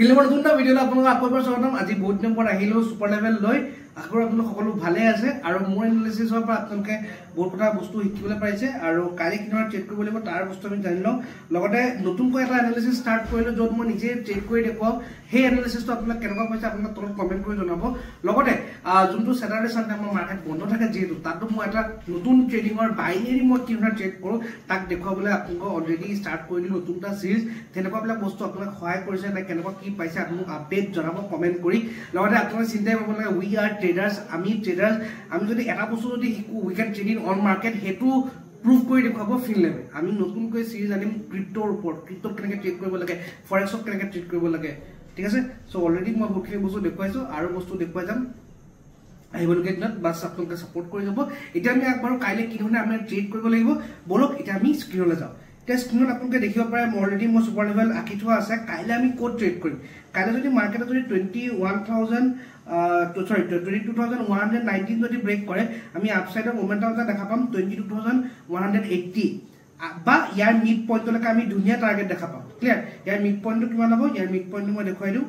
ফিল্মৰ নতুন এটা ভিডিঅ'লৈ আপোনালোকক আকৌ এবাৰ স্বাগতম। আজি বহুত দিনৰ পৰা আহিলো সুপাৰ লেভেল লৈ। আশা কৰোঁ আপোনালোক সকলো ভালে আছে আৰু মোৰ এনালাইচিছৰ পৰা আপোনালোকে বহুত কথা বস্তু শিকিবলৈ পাৰিছে আৰু কালি কিমান ট্ৰেড কৰিব লাগিব তাৰ বস্তু আমি জানি লওঁ। লগতে নতুনকৈ এটা এনালাইচিছ ষ্টাৰ্ট কৰিলোঁ য'ত মই নিজে ট্ৰেড কৰি দেখুৱাওঁ। সেই এনালাইচিছটো আপোনাক কেনেকুৱা পাইছে আপোনাক তলত কমেণ্ট কৰি জনাব। লগতে যোনটো ছেটাৰডে চানডে আমাৰ মাৰ্কেট বন্ধ থাকে যিহেতু তাতো মই এটা নতুন ট্ৰেডিঙৰ বাইনেৰী মই কি ধৰণে ট্ৰেড কৰোঁ তাক দেখুৱাবলৈ আপোনালোকক অলৰেডি ষ্টাৰ্ট কৰি দিলোঁ নতুন এটা চিৰিজ। তেনেকুৱাবিলাক বস্তু আপোনাক সহায় কৰিছে নে কেনেকুৱা কি পাইছে আপোনাক আপডেট জনাব কমেণ্ট কৰি। লগতে আপোনালোকে চিন্তাই কৰিব লাগে উই আৰ ট্ৰেডাৰ্ছ, আমি ট্ৰেডাৰ্ছ। আমি যদি এটা বস্তু যদি শিকোঁ we can trade in on market, সেইটো প্ৰুভ কৰি দেখুৱাব ফিল্ড লেভেল। আমি নতুনকৈ চিৰিজ আনিম ক্ৰিপ্টৰ ওপৰত, ক্ৰিপ্টত কেনেকৈ ট্ৰেড কৰিব লাগে, ফৰেক্সত কেনেকৈ ট্ৰেড কৰিব লাগে। ঠিক আছে, চ' অলৰেডি মই বহুতখিনি বস্তু দেখুৱাইছোঁ আৰু বস্তু দেখুৱাই যাম আহিবলগীয়া দিনত। বাছ আপোনালোকে ছাপোৰ্ট কৰি যাব। এতিয়া আমি আগবাঢ়ো কাইলৈ কি ধৰণে আমি ট্ৰেড কৰিব লাগিব। বলক এতিয়া আমি স্ক্ৰীনলৈ যাওঁ। এতিয়া স্ক্ৰীনত আপোনালোকে দেখিব পাৰে অলৰেডি মই ছুপাৰ লেভেল আঁকি থোৱা আছে। কাইলৈ আমি ক'ত ট্ৰেড কৰিম? কাইলৈ যদি মাৰ্কেটত যদি 22,119 যদি ব্ৰেক কৰে আমি আপছাইডৰ মোমেণ্টাম এটা দেখা পাম 22,180 বা ইয়াৰ মিড পইণ্টলৈকে আমি ধুনীয়া টাৰ্গেট দেখা পাম। ক্লিয়াৰ? ইয়াৰ মিড পইণ্টটো কিমান হ'ব? ইয়াৰ মিড পইণ্টটো মই দেখুৱাই দিওঁ।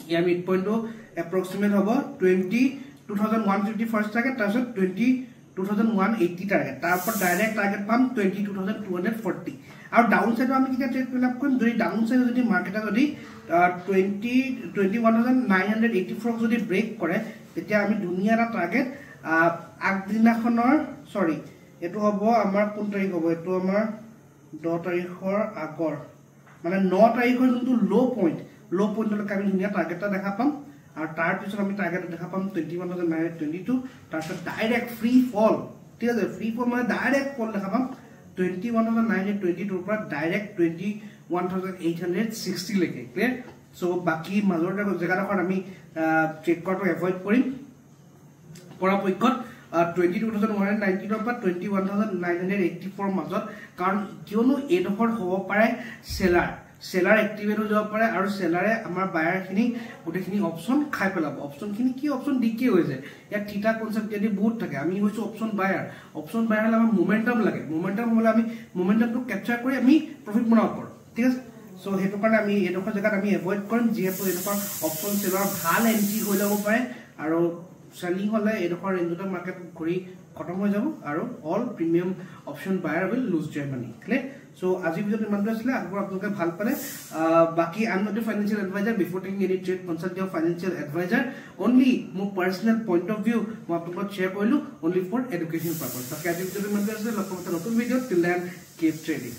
ইয়াৰ মিড পইণ্টটো এপ্ৰক্সিমেট হ'ব 22,150 ফাৰ্ষ্ট টাৰ্গেট, তাৰপিছত 22,180 টাৰ্গেট, তাৰ ওপৰত ডাইৰেক্ট টাৰ্গেট পাম 22,240। আৰু ডাউন চাইডত আমি কেতিয়া ট্ৰেড ফিল আপ কৰিম? যদি ডাউন চাইডত যদি মাৰ্কেটে যদি 21,984 যদি ব্ৰেক কৰে তেতিয়া আমি ধুনীয়া এটা টাৰ্গেট আগদিনাখনৰ এইটো হ'ব আমাৰ কোন তাৰিখ হ'ব? এইটো আমাৰ 10 তাৰিখৰ আগৰ মানে 9 তাৰিখৰ যোনটো ল' পইণ্টলৈকে আমি ধুনীয়া টাৰ্গেট এটা দেখা পাম। আৰু তাৰপিছত আমি টাৰ্গেট দেখা পাম 21,922, তাৰপিছত ডাইৰেক্ট ফ্ৰী ফল। ঠিক আছে, ফ্ৰী ফল মানে ডাইৰেক্ট ফল দেখা পাম 21,922 পৰা ডাইৰেক্ট 21,860 লৈকে। ক্লিয়াৰ? চ' বাকী মাজৰ জেগাডোখৰত আমি ট্ৰেড কৰাটো এভইড কৰিম পৰাপক্ষত 22,190 পৰা 21,984 মাজত। কাৰণ কিয়নো এইডোখৰত হ'ব পাৰে চেলাৰ এক্টিভেট হৈ যাব পাৰে আৰু চেলাৰে আমাৰ বায়াৰখিনি গোটেইখিনি অপশ্যন খাই পেলাব। অপশ্যনখিনি কি অপশ্যন ডিকে হৈ যায়। ইয়াত থিটা কনচেপ্ট যদি বহুত থাকে। আমি হৈছোঁ অপশ্যন বায়াৰ হ'লে আমাৰ মোমেণ্টাম লাগে। মোমেণ্টাম হ'লে আমি মোমেণ্টামটো কেপচাৰ কৰি আমি প্ৰফিট বনাব পাৰোঁ। ঠিক আছে, চ' সেইটো কাৰণে আমি এইডোখৰ জেগাত আমি এভইড কৰিম যিহেতু এইডোখৰ অপশ্যন চেলাৰ ভাল এণ্ট্ৰি হৈ যাব পাৰে আৰু চেলিং হ'লে এইডোখৰ ৰেঞ্জতে মাৰ্কেট ঘূৰি খতম হৈ যাব আৰু all premium option buyer will lose their money. Clear? So' আজিৰ ভিডিঅ'ত ইমানটো আছিলে। আকৌ আপোনালোকে ভাল পালে। বাকী I am not a financial advisor. Before taking any trade consult your financial advisor. Only মোৰ পাৰ্চনেল পইণ্ট অফ ভিউ মই আপোনালোকক শ্বেয়াৰ কৰিলোঁ অনলি ফৰ এডুকেশ্যন পাৰ্পজ। বাকী আজিৰ ভিডিঅ'ত ইমানটো আছিলে। লগ পাম এটা নতুন ভিডিঅ'ত। Till then keep trading.